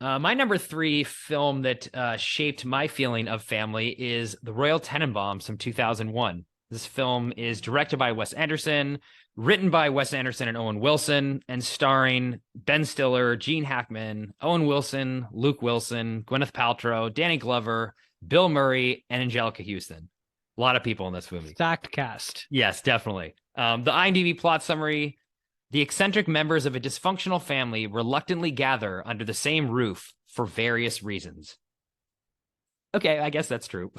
My number three film that shaped my feeling of family is The Royal Tenenbaums from 2001. This film is directed by Wes Anderson, written by Wes Anderson and Owen Wilson, and starring Ben Stiller, Gene Hackman, Owen Wilson, Luke Wilson, Gwyneth Paltrow, Danny Glover, Bill Murray, and Angelica Houston. A lot of people in this movie. Stacked cast. Yes, definitely. The IMDb plot summary: the eccentric members of a dysfunctional family reluctantly gather under the same roof for various reasons. Okay, I guess that's true.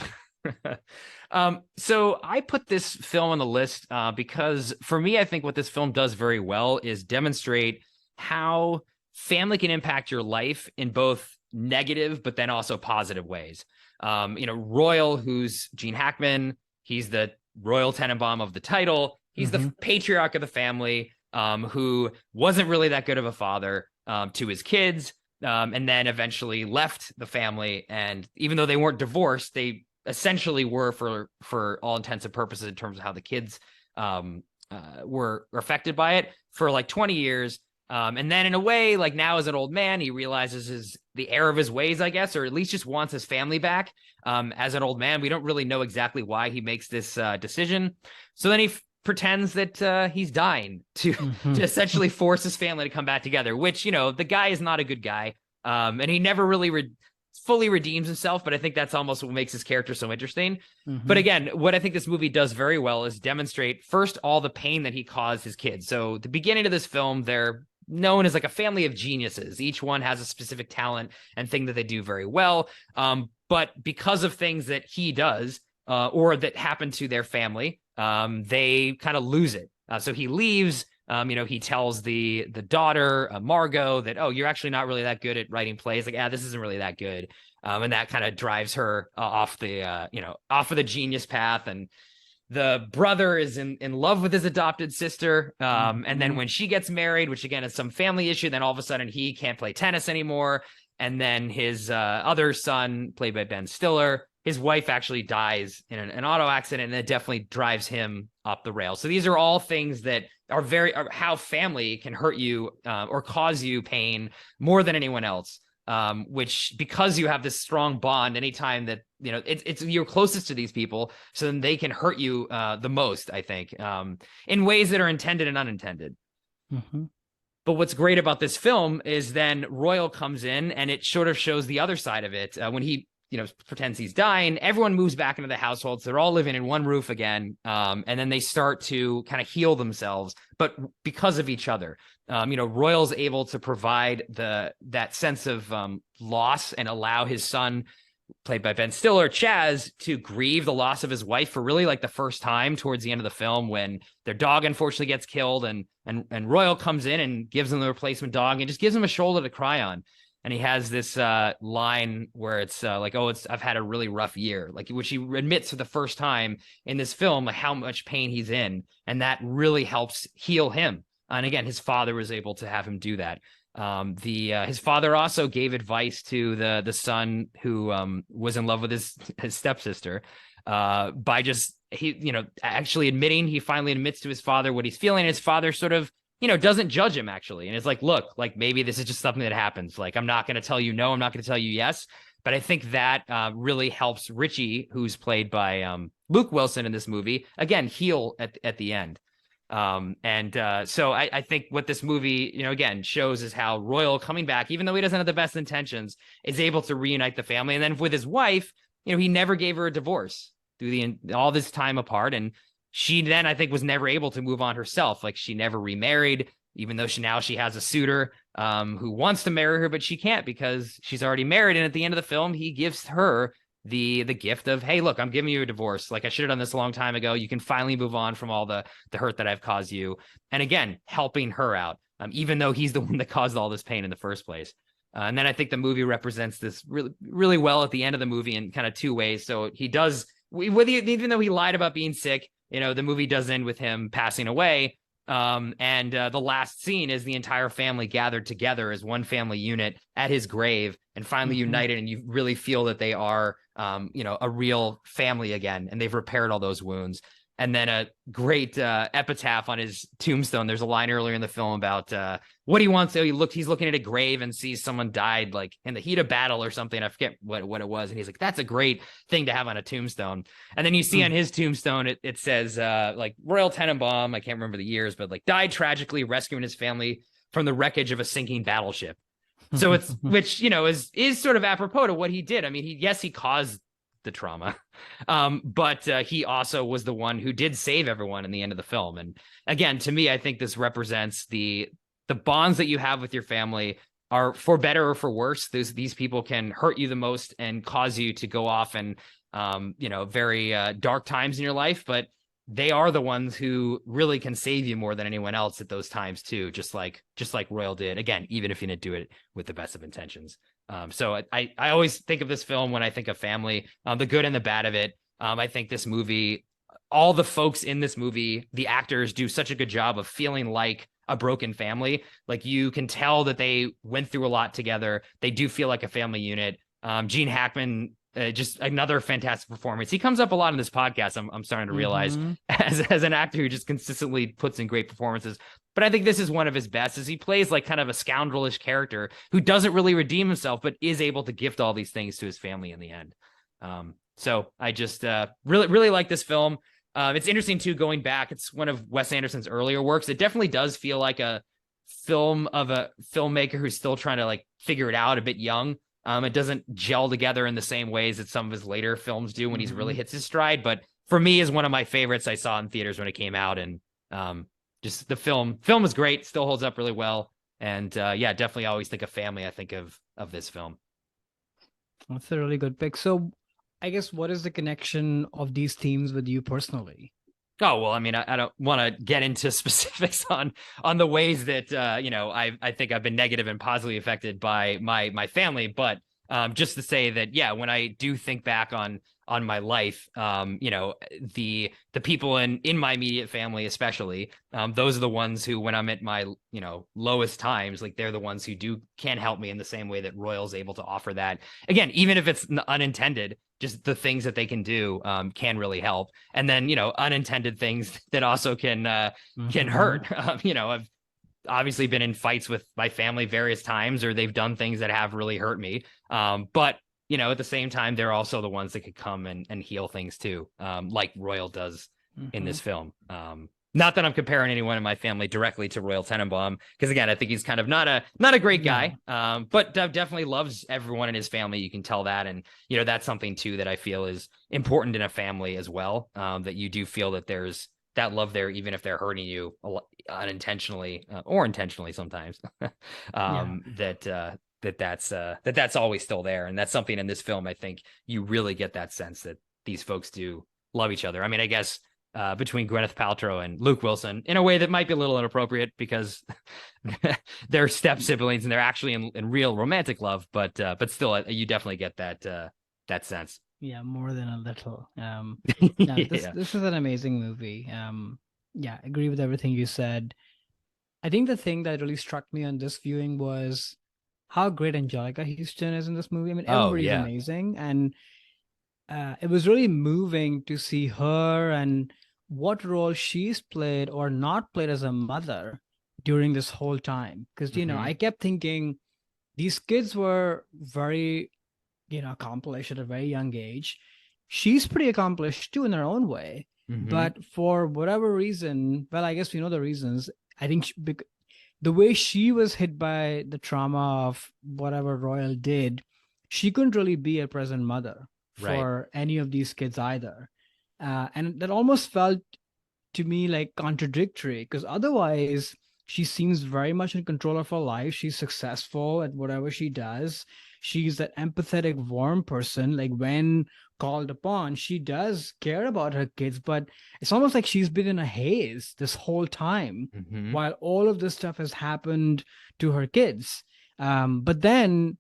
So I put this film on the list because for me, I think what this film does very well is demonstrate how family can impact your life in both negative, but then also positive ways. Royal, who's Gene Hackman, he's the Royal Tenenbaum of the title. He's the patriarch of the family, who wasn't really that good of a father to his kids, and then eventually left the family. And even though they weren't divorced, they essentially were for all intents and purposes in terms of how the kids were affected by it for like 20 years. And then in a way, like now as an old man, he realizes the error of his ways, I guess, or at least just wants his family back. As an old man, we don't really know exactly why he makes this decision. So then he pretends that he's dying to essentially force his family to come back together, which, the guy is not a good guy. And he never really fully redeems himself, but I think that's almost what makes his character so interesting. But again, what I think this movie does very well is demonstrate first all the pain that he caused his kids. So the beginning of this film, they're known as like a family of geniuses. Each one has a specific talent and thing that they do very well. But because of things that he does or that happen to their family, they kind of lose it. So he leaves. He tells the daughter, Margot, that, oh, you're actually not really that good at writing plays. Like, this isn't really that good. And that kind of drives her off of the genius path. And the brother is in love with his adopted sister. And then when she gets married, which again is some family issue, then all of a sudden he can't play tennis anymore. And then his other son, played by Ben Stiller, his wife actually dies in an auto accident, and it definitely drives him up the rail. So these are all things that are how family can hurt you or cause you pain more than anyone else. Which, because you have this strong bond, anytime that it's you're closest to these people, so then they can hurt you the most, I think, in ways that are intended and unintended. But what's great about this film is then Royal comes in, and it sort of shows the other side of it. When he pretends he's dying, everyone moves back into the household, so they're all living in one roof again, and then they start to kind of heal themselves, but because of each other. Royal's able to provide that sense of loss and allow his son, played by Ben Stiller, Chaz, to grieve the loss of his wife for really like the first time towards the end of the film, when their dog unfortunately gets killed, and Royal comes in and gives them the replacement dog and just gives him a shoulder to cry on. And he has this line where it's like, oh, I've had a really rough year, like, which he admits for the first time in this film, like how much pain he's in. And that really helps heal him. And again, his father was able to have him do that. His father also gave advice to the son who was in love with his stepsister by just actually admitting. He finally admits to his father what he's feeling. His father sort of doesn't judge him, actually. And it's like, look, like, maybe this is just something that happens. Like, I'm not going to tell you no, I'm not going to tell you yes. But I think that really helps Richie, who's played by Luke Wilson in this movie, again, heal at the end. So I think what this movie, again, shows is how Royal coming back, even though he doesn't have the best intentions, is able to reunite the family. And then with his wife, he never gave her a divorce through all this time apart. And she then, I think, was never able to move on herself. Like, she never remarried, even though she has a suitor who wants to marry her, but she can't because she's already married. And at the end of the film, he gives her the gift of, hey, look, I'm giving you a divorce. Like, I should have done this a long time ago. You can finally move on from all the hurt that I've caused you. And again, helping her out, even though he's the one that caused all this pain in the first place. And then I think the movie represents this really, really well at the end of the movie in kind of two ways. So he does, even though he lied about being sick, the movie does end with him passing away. And the last scene is the entire family gathered together as one family unit at his grave and finally united. And you really feel that they are, a real family again, and they've repaired all those wounds. And then a great epitaph on his tombstone. There's a line earlier in the film about what he wants. So he's looking at a grave and sees someone died like in the heat of battle or something. I forget what it was. And he's like, that's a great thing to have on a tombstone. And then you see on his tombstone, it says like Royal Tenenbaum, I can't remember the years, but like died tragically rescuing his family from the wreckage of a sinking battleship. So it's, which, is sort of apropos to what he did. I mean, he caused the trauma. But he also was the one who did save everyone in the end of the film. And again, to me, I think this represents the bonds that you have with your family are for better or for worse. These people can hurt you the most and cause you to go off and, very dark times in your life, but they are the ones who really can save you more than anyone else at those times too. Just like Royal did, again, even if you didn't do it with the best of intentions. So I always think of this film when I think of family, the good and the bad of it. I think this movie, all the folks in this movie, the actors do such a good job of feeling like a broken family. Like you can tell that they went through a lot together. They do feel like a family unit. Gene Hackman, just another fantastic performance. He comes up a lot in this podcast. I'm starting to realize as an actor who just consistently puts in great performances. But I think this is one of his best, as he plays like kind of a scoundrelish character who doesn't really redeem himself, but is able to gift all these things to his family in the end. So I just really, really like this film. It's interesting too, going back. It's one of Wes Anderson's earlier works. It definitely does feel like a film of a filmmaker who's still trying to like figure it out, a bit young. It doesn't gel together in the same ways that some of his later films do when he's really hits his stride. But for me, is one of my favorites. I saw in theaters when it came out, and just the film is great, still holds up really well. And definitely always think of family. I think of this film. That's a really good pick. So I guess what is the connection of these themes with you personally? Oh, well, I mean, I don't want to get into specifics on the ways that, I think I've been negative and positively affected by my family. But just to say that, yeah, when I do think back on my life, the people in my immediate family, especially, those are the ones who, when I'm at my, lowest times, like they're the ones who can help me in the same way that Royal's able to offer that. Again, even if it's unintended, just the things that they can do can really help. And then, unintended things that also can hurt. I've obviously been in fights with my family various times, or they've done things that have really hurt me. But at the same time, they're also the ones that could come and heal things too, like Royal does in this film. Not that I'm comparing anyone in my family directly to Royal Tenenbaum, because again, I think he's kind of not a great guy, but definitely loves everyone in his family. You can tell that, and that's something too that I feel is important in a family as well. That you do feel that there's that love there, even if they're hurting you unintentionally or intentionally sometimes. That's always still there, and that's something in this film. I think you really get that sense that these folks do love each other. I mean, I guess. Between Gwyneth Paltrow and Luke Wilson in a way that might be a little inappropriate because they're step siblings and they're actually in real romantic love, but still you definitely get that sense. Yeah, more than a little. This is an amazing movie. I agree with everything you said. I think the thing that really struck me on this viewing was how great Angelica Houston is in this movie. I mean, everybody's amazing, and it was really moving to see her and what role she's played or not played as a mother during this whole time. Because, I kept thinking these kids were very, accomplished at a very young age. She's pretty accomplished too in her own way. But for whatever reason, well, I guess we know the reasons. I think the way she was hit by the trauma of whatever Royal did, she couldn't really be a present mother for any of these kids either. And that almost felt to me like contradictory, because otherwise she seems very much in control of her life. She's successful at whatever she does. She's that empathetic, warm person. Like when called upon, she does care about her kids, but it's almost like she's been in a haze this whole time while all of this stuff has happened to her kids. But then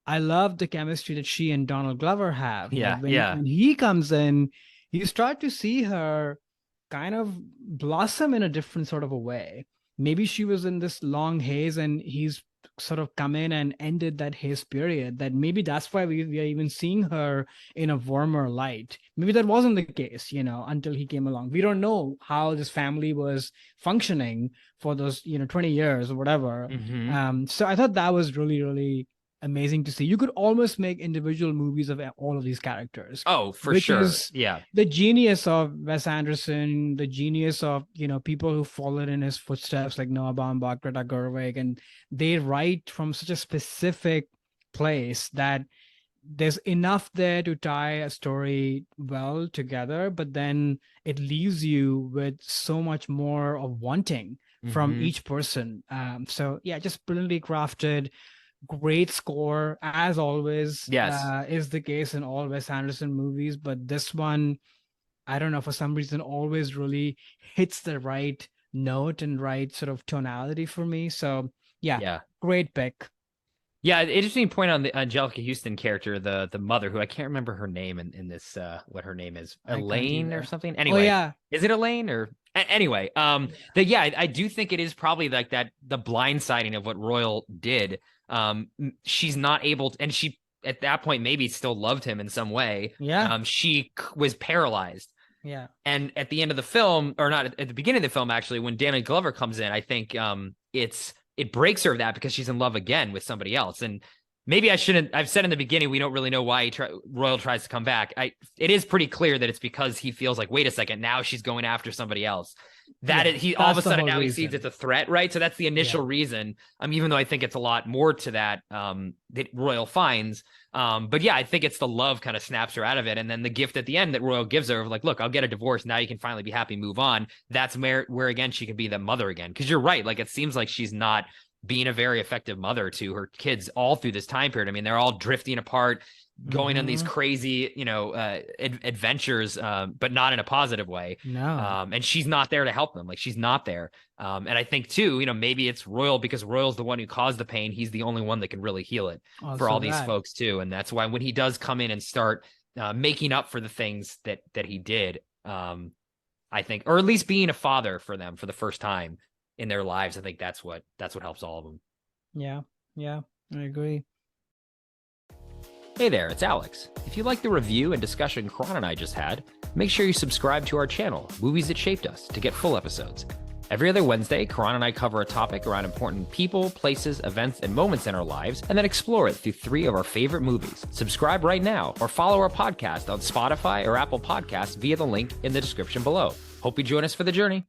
I love the chemistry that she and Donald Glover have. When he comes in, you start to see her kind of blossom in a different sort of a way. Maybe she was in this long haze and he's sort of come in and ended that haze period, that maybe that's why we are even seeing her in a warmer light. Maybe that wasn't the case, until he came along. We don't know how this family was functioning for those 20 years or whatever. So I thought that was really, really amazing to see. You could almost make individual movies of all of these characters. Oh, for which sure. Is yeah. The genius of Wes Anderson, the genius of, people who followed in his footsteps like Noah Baumbach, Greta Gerwig, and they write from such a specific place that there's enough there to tie a story well together, but then it leaves you with so much more of wanting from each person. So yeah, just brilliantly crafted. Great score, as always. Yes. Is the case in all Wes Anderson movies, but this one, I don't know, for some reason always really hits the right note and right sort of tonality for me. So yeah. Great pick. Yeah, interesting point on the Angelica Houston character, the mother, who I can't remember her name in this, what her name is, Elaine or something. Anyway, is it Elaine or anyway? I do think it is probably like that, the blindsiding of what Royal did. She's not able to, and she at that point maybe still loved him in some way. She was paralyzed. And at the end of the film, or not at the beginning of the film, actually, when Danny Glover comes in, I think it breaks her of that because she's in love again with somebody else. And maybe I shouldn't, I've said in the beginning, we don't really know why Royal tries to come back. It is pretty clear that it's because he feels like, wait a second, now she's going after somebody else. He all of a sudden now he sees it's a threat, right? So that's the initial reason. Even though I think it's a lot more to that that Royal finds. But yeah, I think it's the love kind of snaps her out of it. And then the gift at the end that Royal gives her of like, look, I'll get a divorce. Now you can finally be happy, move on. That's where again, she can be the mother again. Cause you're right. Like, it seems like she's not being a very effective mother to her kids all through this time period. I mean, they're all drifting apart, going on these crazy, adventures, but not in a positive way. No. And she's not there to help them. Like, she's not there. And I think too, maybe it's Royal because Royal's the one who caused the pain. He's the only one that can really heal it for all these folks too. And that's why when he does come in and start making up for the things that he did, I think, or at least being a father for them for the first time in their lives, I think that's what helps all of them. Yeah, I agree. Hey there, it's Alex. If you like the review and discussion Karan and I just had, make sure you subscribe to our channel, Movies That Shaped Us, to get full episodes. Every other Wednesday, Karan and I cover a topic around important people, places, events, and moments in our lives, and then explore it through 3 of our favorite movies. Subscribe right now, or follow our podcast on Spotify or Apple Podcasts via the link in the description below. Hope you join us for the journey.